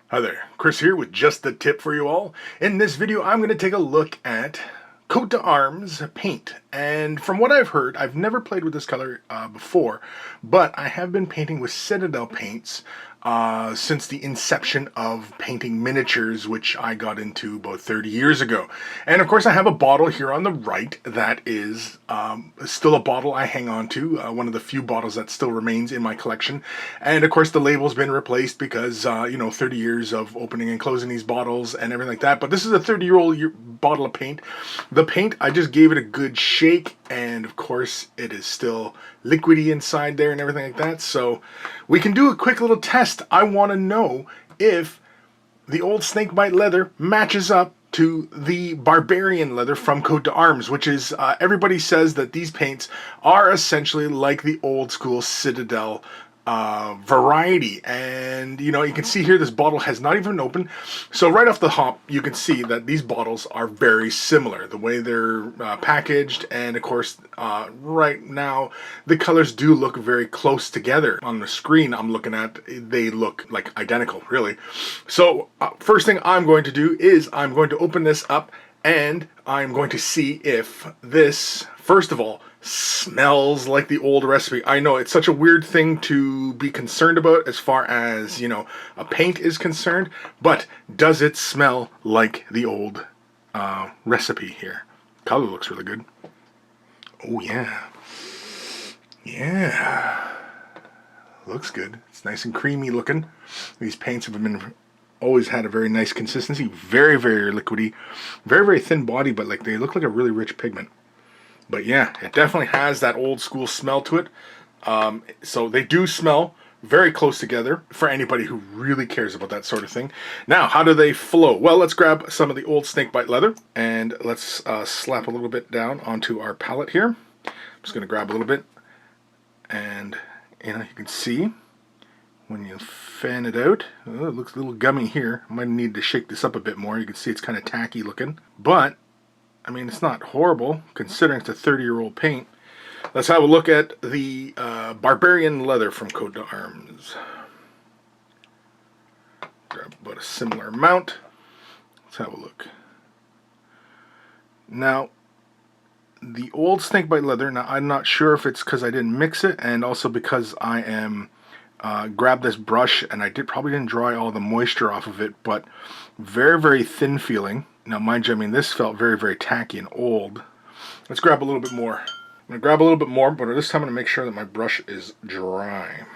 Hi there, Chris here with just the tip for you all. In this video, I'm going to take a look at coat d'arms paint. And from what I've heard, I've never played with this color before, but I have been painting with Citadel paints since the inception of painting miniatures, which I got into about 30 years ago. And of course, I have a bottle here on the right that is still a bottle I hang on to, one of the few bottles that still remains in my collection. And of course, the label's been replaced because, 30 years of opening and closing these bottles and everything like that. But this is a 30-year-old bottle of paint. The paint, I just gave it a good shake, and of course, it is still liquidy inside there and everything like that. So we can do a quick little test. I want to know if the old SnakeBite Leather matches up to the Barbarian Leather from Coat d'Arms, which is, everybody says that these paints are essentially like the old school Citadel variety. And you can see here this bottle has not even opened, so right off the hop you can see that these bottles are very similar, the way they're packaged, and of course right now the colors do look very close together. On the screen I'm looking at, they look like identical, really. So first thing I'm going to do is I'm going to open this up, and I'm going to see if this, first of all, smells like the old recipe. I know it's such a weird thing to be concerned about as far as, a paint is concerned, but does it smell like the old recipe here? Color looks really good. Oh yeah. Yeah. Looks good. It's nice and creamy looking. These paints have been always had a very nice consistency. Very, very liquidy. Very, very thin body, but like they look like a really rich pigment. But yeah, it definitely has that old school smell to it. So they do smell very close together for anybody who really cares about that sort of thing. Now, how do they flow? Well, let's grab some of the old SnakeBite Leather and let's slap a little bit down onto our palette here. I'm just going to grab a little bit, and you can see when you fan it out, oh, it looks a little gummy here. I might need to shake this up a bit more. You can see it's kind of tacky looking, but I mean, it's not horrible considering it's a 30-year-old paint. Let's have a look at the Barbarian Leather from Coat d'Arms. Grab about a similar amount. Let's have a look. Now, the old SnakeBite Leather, now I'm not sure if it's because I didn't mix it, and also because I am grabbed this brush and I probably didn't dry all the moisture off of it, but very, very thin feeling. Now, mind you, I mean, this felt very, very tacky and old. Let's grab a little bit more. I'm going to grab a little bit more, but this time I'm going to make sure that my brush is dry,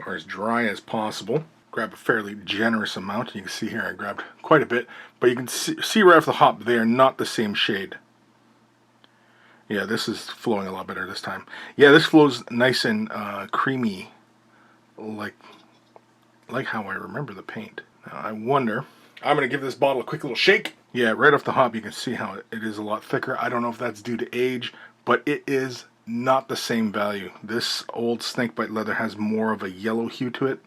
or as dry as possible. Grab a fairly generous amount. You can see here I grabbed quite a bit, but you can see right off the hop they are not the same shade. Yeah, this is flowing a lot better this time. Yeah, this flows nice and creamy, like how I remember the paint. Now, I wonder, I'm going to give this bottle a quick little shake. Yeah, right off the hop you can see how it is a lot thicker. I don't know if that's due to age, but it is not the same value. This old SnakeBite Leather has more of a yellow hue to it,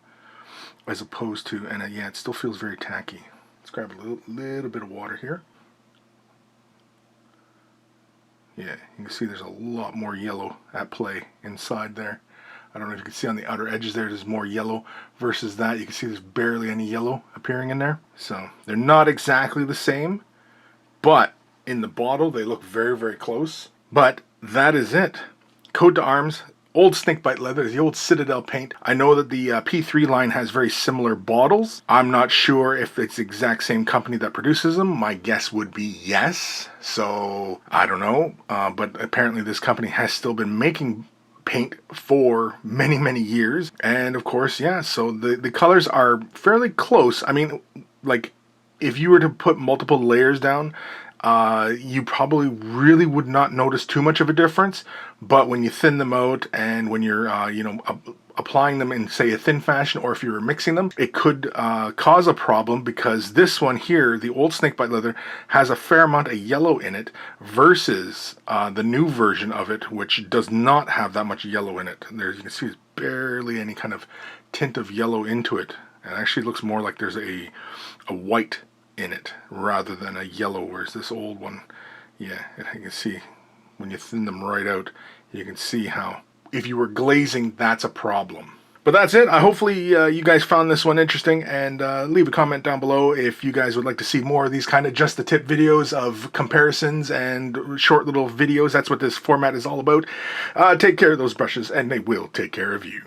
as opposed to, and yeah, it still feels very tacky. Let's grab a little bit of water here. Yeah, you can see there's a lot more yellow at play inside there. I don't know if you can see on the outer edges there's more yellow versus that. You can see there's barely any yellow appearing in there. So they're not exactly the same, but in the bottle they look very, very close. But that is it. Coat d'Arms, old SnakeBite Leather, the old Citadel paint. I know that the P3 line has very similar bottles. I'm not sure if it's the exact same company that produces them. My guess would be yes. So I don't know. But apparently this company has still been making paint for many, many years. And of course, yeah, so the colors are fairly close. I mean, like, if you were to put multiple layers down, you probably really would not notice too much of a difference. But when you thin them out and when you're, applying them in, say, a thin fashion, or if you were mixing them, it could cause a problem, because this one here, the old SnakeBite Leather, has a fair amount of yellow in it versus the new version of it, which does not have that much yellow in it. There, you can see there's barely any kind of tint of yellow into it. It actually looks more like there's a white in it rather than a yellow, whereas this old one, yeah, you can see when you thin them right out, you can see how if you were glazing, that's a problem. But that's it. Hopefully you guys found this one interesting, and leave a comment down below if you guys would like to see more of these kind of just the tip videos of comparisons and short little videos. That's what this format is all about. Take care of those brushes, and they will take care of you.